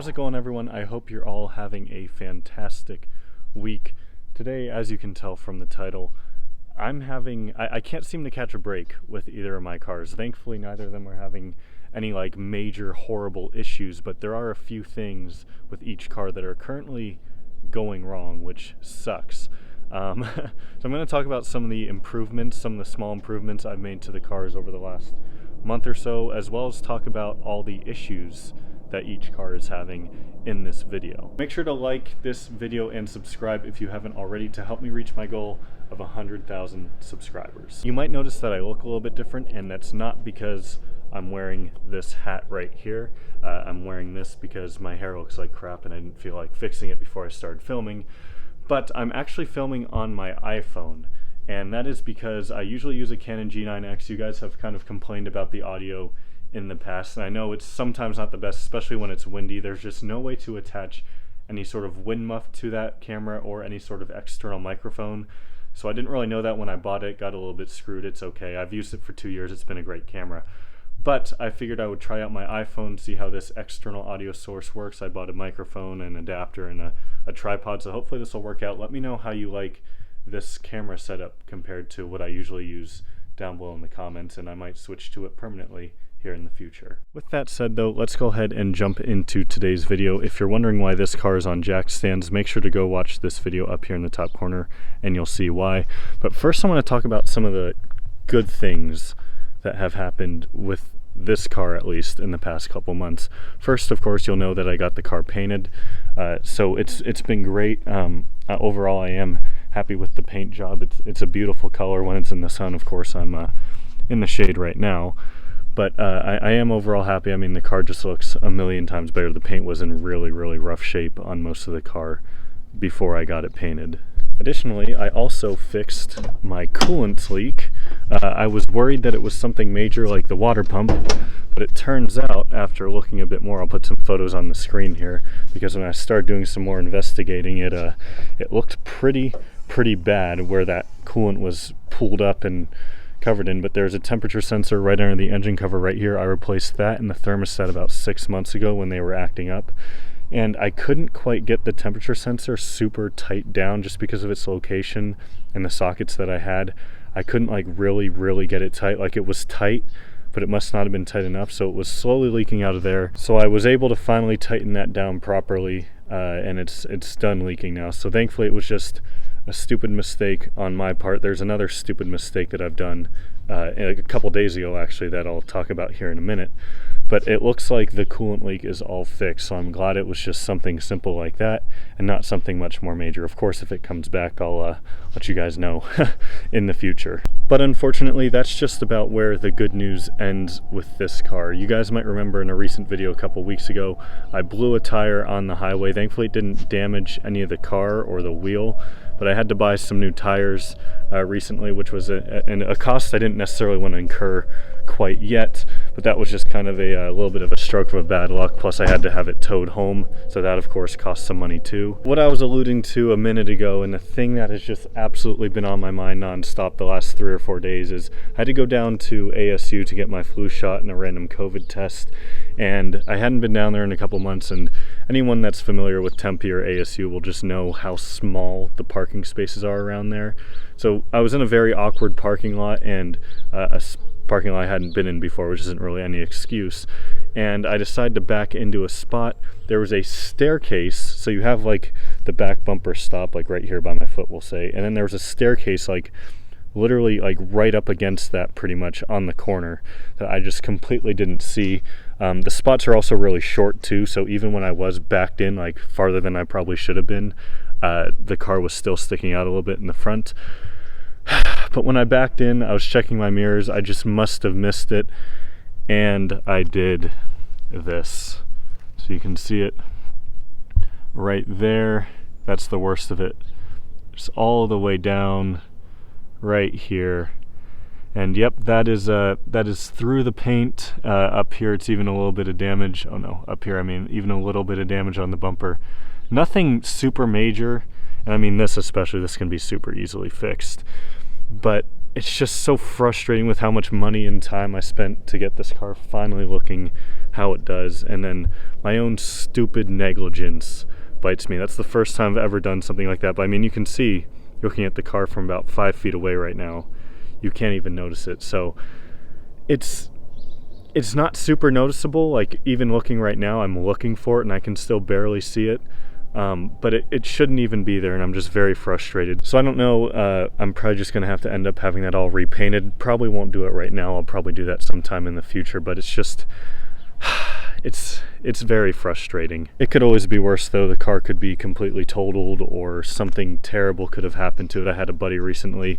How's it going, everyone? I hope you're all having a fantastic week. Today, as you can tell from the title, I can't seem to catch a break with either of my cars. Thankfully, neither of them are having any major horrible issues, but there are a few things with each car that are currently going wrong, which sucks. So I'm going to talk about some of the improvements, some of the small improvements I've made to the cars over the last month or so, as well as talk about all the issues that each car is having in this video. Make sure to like this video and subscribe if you haven't already to help me reach my goal of 100,000 subscribers. You might notice that I look a little bit different, and that's not because I'm wearing this hat right here. I'm wearing this because my hair looks like crap and I didn't feel like fixing it before I started filming. But I'm actually filming on my iPhone, and that is because I usually use a Canon G9X. You guys have kind of complained about the audio in the past, and I know it's sometimes not the best, especially when it's windy. There's just no way to attach any sort of wind muff to that camera or any sort of external microphone. So I didn't really know that when I bought it. Got a little bit screwed. It's okay. I've used it for 2 years. It's been a great camera. But I figured I would try out my iPhone, see how this external audio source works. I bought a microphone, an adapter, and a tripod, so hopefully this will work out. Let me know how you like this camera setup compared to what I usually use down below in the comments, and I might switch to it permanently here in the future. With that said though, let's go ahead and jump into today's video. If you're wondering why this car is on jack stands, make sure to go watch this video up here in the top corner and you'll see why. But first I want to talk about some of the good things that have happened with this car, at least in the past couple months. First, of course, you'll know that I got the car painted, so it's been great. Overall, I am happy with the paint job. It's a beautiful color when it's in the sun. Of course, I'm in the shade right now, but I am overall happy. I mean, the car just looks a million times better. The paint was in really, really rough shape on most of the car before I got it painted. Additionally, I also fixed my coolant leak. I was worried that it was something major like the water pump, but it turns out, after looking a bit more, I'll put some photos on the screen here, because when I started doing some more investigating, it looked pretty bad where that coolant was pooled up and covered in. But there's a temperature sensor right under the engine cover right here. I replaced that and the thermostat about 6 months ago when they were acting up. And I couldn't quite get the temperature sensor super tight down just because of its location and the sockets that I had. I couldn't really get it tight. It was tight, but it must not have been tight enough, so it was slowly leaking out of there. So I was able to finally tighten that down properly, and it's done leaking now. So thankfully it was just a stupid mistake on my part. There's another stupid mistake that I've done a couple days ago, actually, that I'll talk about here in a minute. But it looks like the coolant leak is all fixed, so I'm glad it was just something simple like that and not something much more major. Of course, if it comes back, I'll let you guys know in the future. But unfortunately, that's just about where the good news ends with this car. You guys might remember in a recent video a couple weeks ago, I blew a tire on the highway. Thankfully, it didn't damage any of the car or the wheel, but I had to buy some new tires recently, which was a cost I didn't necessarily want to incur quite yet, but that was just kind of a little bit of a stroke of bad luck. Plus I had to have it towed home, so that of course cost some money too. What I was alluding to a minute ago, and the thing that has just absolutely been on my mind nonstop the last 3 or 4 days, is I had to go down to ASU to get my flu shot and a random COVID test, and I hadn't been down there in a couple months, and anyone that's familiar with Tempe or ASU will just know how small the parking spaces are around there. So I was in a very awkward parking lot, and a parking lot I hadn't been in before, which isn't really any excuse, and I decided to back into a spot. There was a staircase, so you have the back bumper stop right here by my foot, we'll say, and then there was a staircase literally right up against that, pretty much on the corner, that I just completely didn't see. The spots are also really short too, so even when I was backed in farther than I probably should have been, the car was still sticking out a little bit in the front. But when I backed in, I was checking my mirrors. I just must have missed it, and I did this. So you can see it right there. That's the worst of it. Just all the way down right here. And yep, that is through the paint. Up here it's even a little bit of damage. Oh no, up here I mean even a little bit of damage on the bumper. Nothing super major, and I mean this especially, this can be super easily fixed. But it's just so frustrating with how much money and time I spent to get this car finally looking how it does, and then my own stupid negligence bites me. That's the first time I've ever done something like that. But I mean, you can see, looking at the car from about 5 feet away right now, you can't even notice it. So it's not super noticeable. Like, even looking right now, I'm looking for it and I can still barely see it. But it shouldn't even be there, and I'm just very frustrated. So I don't know, I'm probably just gonna have to end up having that all repainted. Probably won't do it right now. I'll probably do that sometime in the future, but it's just, it's very frustrating. It could always be worse though. The car could be completely totaled or something terrible could have happened to it. I had a buddy recently,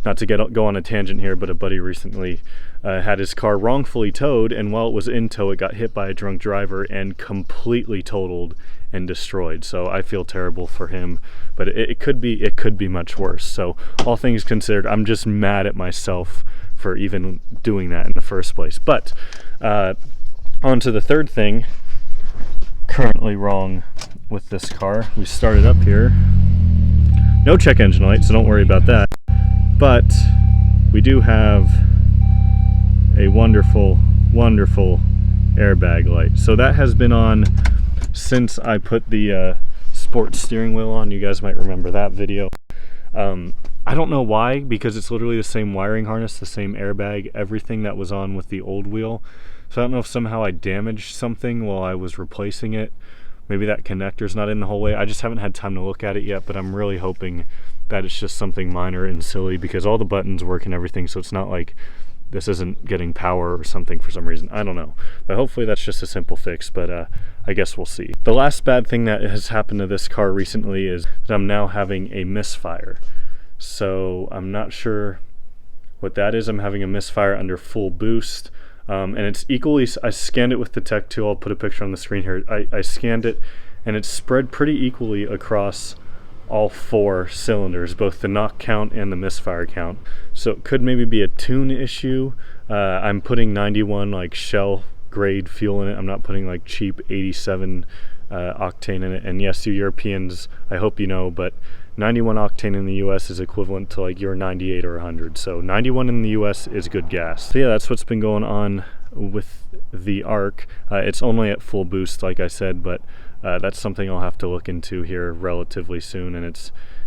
not to go on a tangent here, but a buddy recently had his car wrongfully towed, and while it was in tow, it got hit by a drunk driver and completely totaled and destroyed. So I feel terrible for him, but it could be much worse. So all things considered, I'm just mad at myself for even doing that in the first place. But on to the third thing currently wrong with this car. We started up here, no check engine light, so don't worry about that. But we do have a wonderful, wonderful airbag light. So that has been on since I put the sports steering wheel on. You guys might remember that video. I don't know why, because it's literally the same wiring harness, the same airbag, everything that was on with the old wheel. So I don't know if somehow I damaged something while I was replacing it. Maybe that connector's not in the whole way. I just haven't had time to look at it yet, but I'm really hoping that it's just something minor and silly, because all the buttons work and everything, so it's not like this isn't getting power or something for some reason. I don't know. But hopefully that's just a simple fix, but I guess we'll see. The last bad thing that has happened to this car recently is that I'm now having a misfire. So I'm not sure what that is. I'm having a misfire under full boost. And it's equally, I scanned it with the Tech 2. I'll put a picture on the screen here. I scanned it, and it's spread pretty equally across all 4 cylinders, both the knock count and the misfire count. So it could maybe be a tune issue. I'm putting 91 like Shell grade fuel in it. I'm not putting like cheap 87 octane in it. And yes, you Europeans, I hope you know, but 91 octane in the US is equivalent to like your 98 or 100. So 91 in the US is good gas. So yeah, that's what's been going on with the ARC. It's only at full boost, like I said, but that's something I'll have to look into here relatively soon, and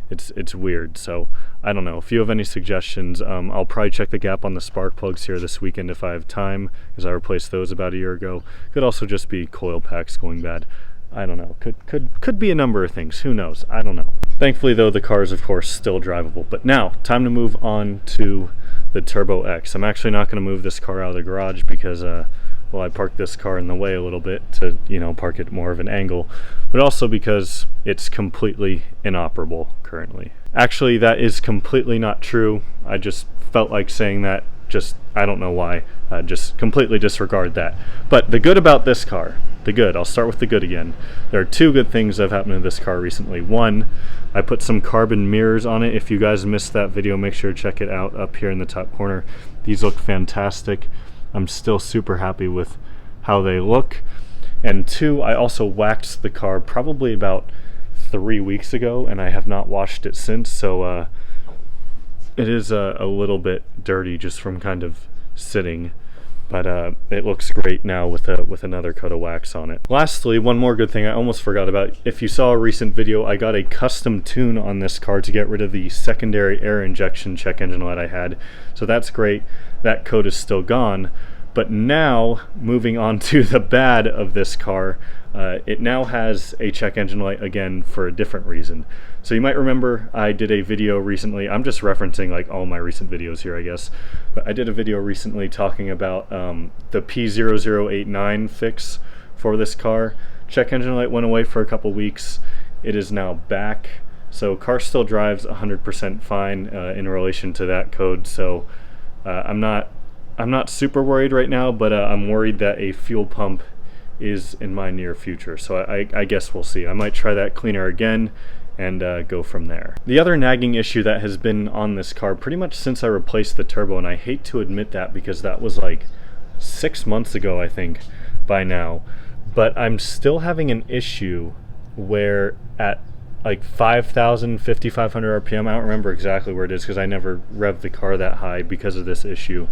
it's weird. So I don't know. If you have any suggestions, I'll probably check the gap on the spark plugs here this weekend if I have time, because I replaced those about a year ago. Could also just be coil packs going bad. I don't know. Could be a number of things. Who knows? I don't know. Thankfully, though, the car is, of course, still drivable. But now, time to move on to the Turbo X. I'm actually not going to move this car out of the garage because, well, I parked this car in the way a little bit to, park it more of an angle, but also because it's completely inoperable currently. Actually, that is completely not true. I just felt like saying that. I don't know why. Just completely disregard that. But the good about this car, I'll start with the good again. There are 2 good things that have happened to this car recently. One, I put some carbon mirrors on it. If you guys missed that video, make sure to check it out up here in the top corner. These look fantastic. I'm still super happy with how they look. And 2, I also waxed the car probably about 3 weeks ago, and I have not washed it since, so it is a little bit dirty just from kind of sitting, but it looks great now with another coat of wax on it. Lastly, one more good thing I almost forgot about. If you saw a recent video, I got a custom tune on this car to get rid of the secondary air injection check engine light I had, so that's great. That coat is still gone. But now, moving on to the bad of this car, it now has a check engine light again for a different reason. So you might remember I did a video recently, I'm just referencing like all my recent videos here, I guess, but I did a video recently talking about the P0089 fix for this car. Check engine light went away for a couple weeks. It is now back. So car still drives 100% fine in relation to that code. So I'm not super worried right now, but I'm worried that a fuel pump is in my near future. So I guess we'll see. I might try that cleaner again and go from there. The other nagging issue that has been on this car pretty much since I replaced the turbo, and I hate to admit that because that was like 6 months ago, I think, by now, but I'm still having an issue where at like 5,000, 5,500 RPM. I don't remember exactly where it is because I never revved the car that high because of this issue.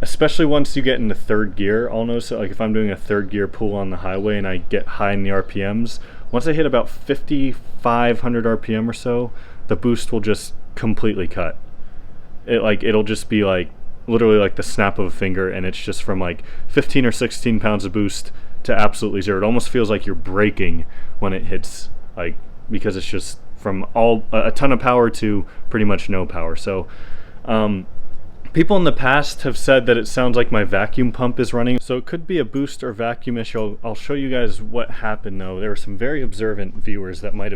Especially once you get into third gear, I'll notice that, like if I'm doing a third gear pull on the highway and I get high in the RPMs, once I hit about 5,500 RPM or so, the boost will just completely cut. It'll just be like literally like the snap of a finger, and it's just from like 15 or 16 pounds of boost to absolutely zero. It almost feels like you're braking when it hits, like, because it's just from a ton of power to pretty much no power. So people in the past have said that it sounds like my vacuum pump is running, so it could be a boost or vacuum issue. I'll show you guys what happened though. There were some very observant viewers that might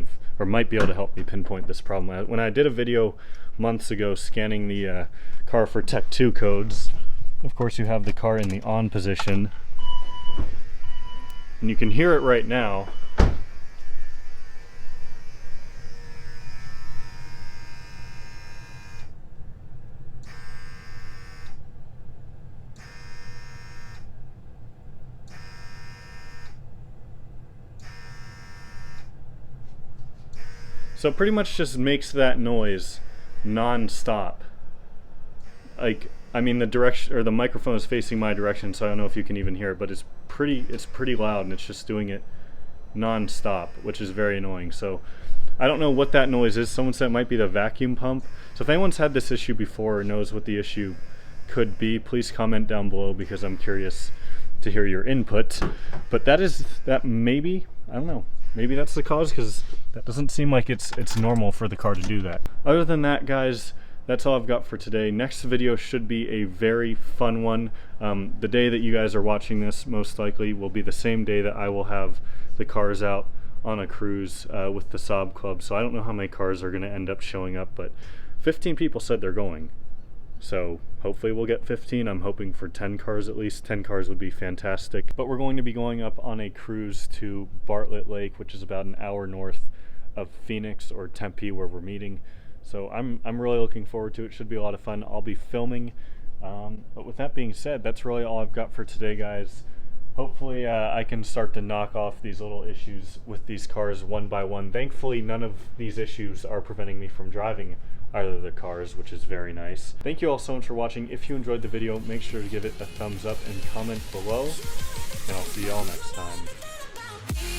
be able to help me pinpoint this problem. When I did a video months ago scanning the car for Tech 2 codes, of course you have the car in the on position, and you can hear it right now. So it pretty much just makes that noise non-stop. Like, I mean, the direction, or the microphone is facing my direction, so I don't know if you can even hear it, but it's pretty loud, and it's just doing it non-stop, which is very annoying. So I don't know what that noise is. Someone said it might be the vacuum pump. So if anyone's had this issue before or knows what the issue could be, please comment down below, because I'm curious to hear your input. But that maybe, I don't know, maybe that's the cause, because that doesn't seem like it's normal for the car to do that. Other than that, guys, that's all I've got for today. Next video should be a very fun one. The day that you guys are watching this most likely will be the same day that I will have the cars out on a cruise with the Saab Club. So I don't know how many cars are going to end up showing up, but 15 people said they're going. So hopefully we'll get 15. I'm hoping for 10 cars at least. 10 cars would be fantastic. But we're going to be going up on a cruise to Bartlett Lake, which is about an hour north of Phoenix or Tempe, where we're meeting. So I'm really looking forward to it. Should be a lot of fun. I'll be filming. But with that being said, that's really all I've got for today, guys. Hopefully I can start to knock off these little issues with these cars one by one. Thankfully, none of these issues are preventing me from driving either of the cars, which is very nice. Thank you all so much for watching. If you enjoyed the video, make sure to give it a thumbs up and comment below, and I'll see you all next time.